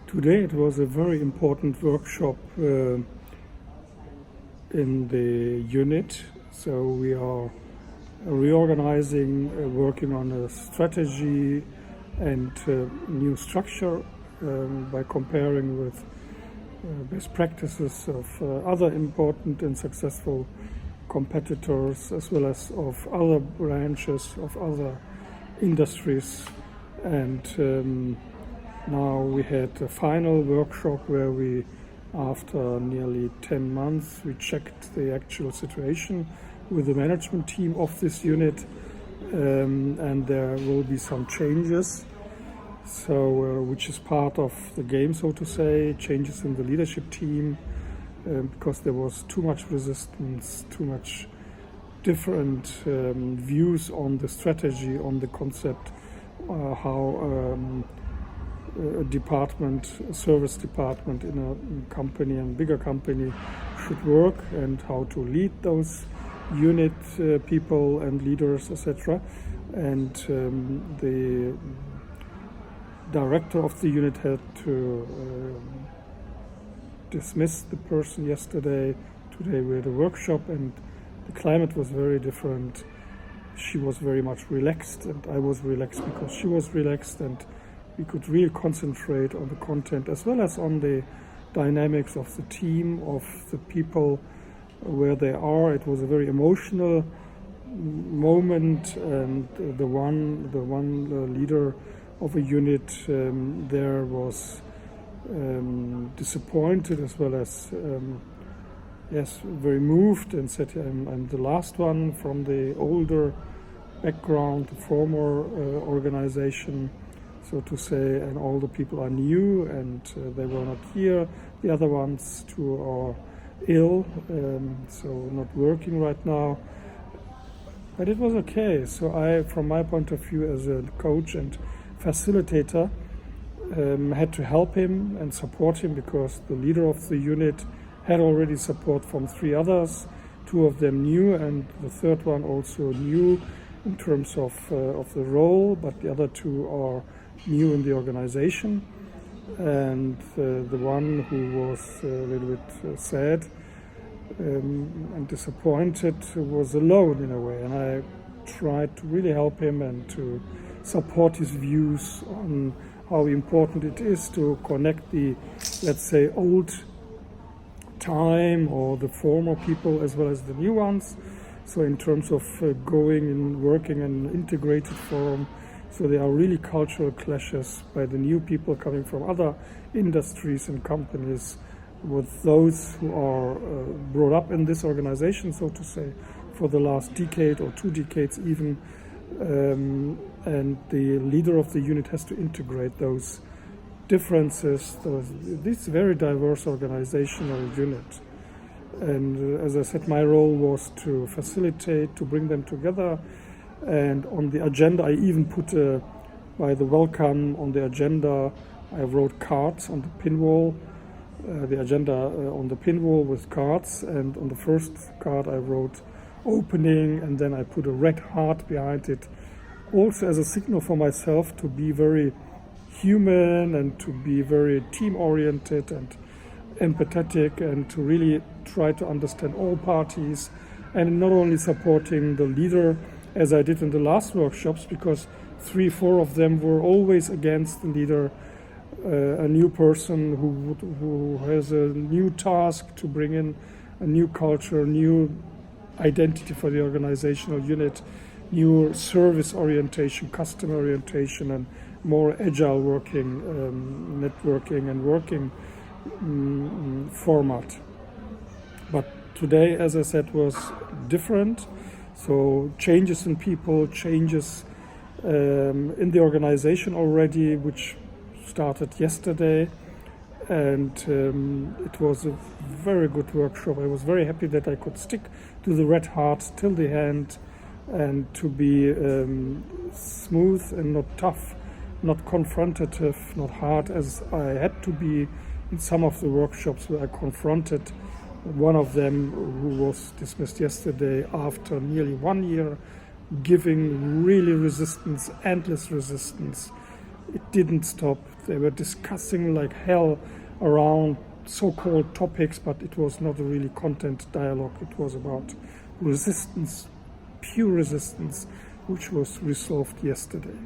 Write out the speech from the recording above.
Today it was a very important workshop in the unit. So we are reorganizing, working on a strategy and new structure by comparing with best practices of other important and successful competitors, as well as of other branches of other industries. And now we had a final workshop where we, after nearly 10 months, we checked the actual situation with the management team of this unit, and there will be some changes, so which is part of the game, so to say, changes in the leadership team, because there was too much resistance, too much different views on the strategy, on the concept, how a service department in a company and bigger company should work, and how to lead those unit people and leaders, etc. And the director of the unit had to dismiss the person yesterday. Today we had a workshop, and the climate was very different. She was very much relaxed, and I was relaxed because she was relaxed, and we could really concentrate on the content as well as on the dynamics of the team, of the people, where they are. It was a very emotional moment, and the one leader of a unit there was disappointed, as well as very moved, and said, I'm the last one from the older background, the former organization, so to say, and all the people are new, and they were not here. The other ones too are ill, so not working right now. But it was okay. So I, from my point of view as a coach and facilitator, had to help him and support him, because the leader of the unit had already support from 3 others, 2 of them new, and the third one also new in terms of the role, but the other 2 are new in the organization. And the one who was a little bit sad and disappointed was alone in a way, and I tried to really help him and to support his views on how important it is to connect the, let's say, old time or the former people as well as the new ones. So in terms of going and working in an integrated forum, so there are really cultural clashes by the new people coming from other industries and companies with those who are brought up in this organization, so to say, for the last decade or 2 decades even. And the leader of the unit has to integrate those differences, this very diverse organizational unit. And as I said, my role was to facilitate, to bring them together. And on the agenda, I even put, by the welcome on the agenda, I wrote cards on the pin wall, the agenda on the pin wall with cards. And on the first card, I wrote opening, and then I put a red heart behind it, also as a signal for myself to be very human and to be very team-oriented and empathetic, and to really try to understand all parties, and not only supporting the leader as I did in the last workshops, because 3-4 of them were always against the leader, a new person who has a new task to bring in a new culture, new identity for the organizational unit, new service orientation, customer orientation, and more agile working, networking and working format. But today, as I said, was different. So changes in people, changes in the organization already, which started yesterday. And it was a very good workshop. I was very happy that I could stick to the red heart till the end, and to be smooth and not tough, not confrontative, not hard as I had to be in some of the workshops where I confronted one of them who was dismissed yesterday after nearly 1 year, giving really resistance, endless resistance. It didn't stop. They were discussing like hell around so-called topics, but it was not a really content dialogue. It was about resistance, pure resistance, which was resolved yesterday.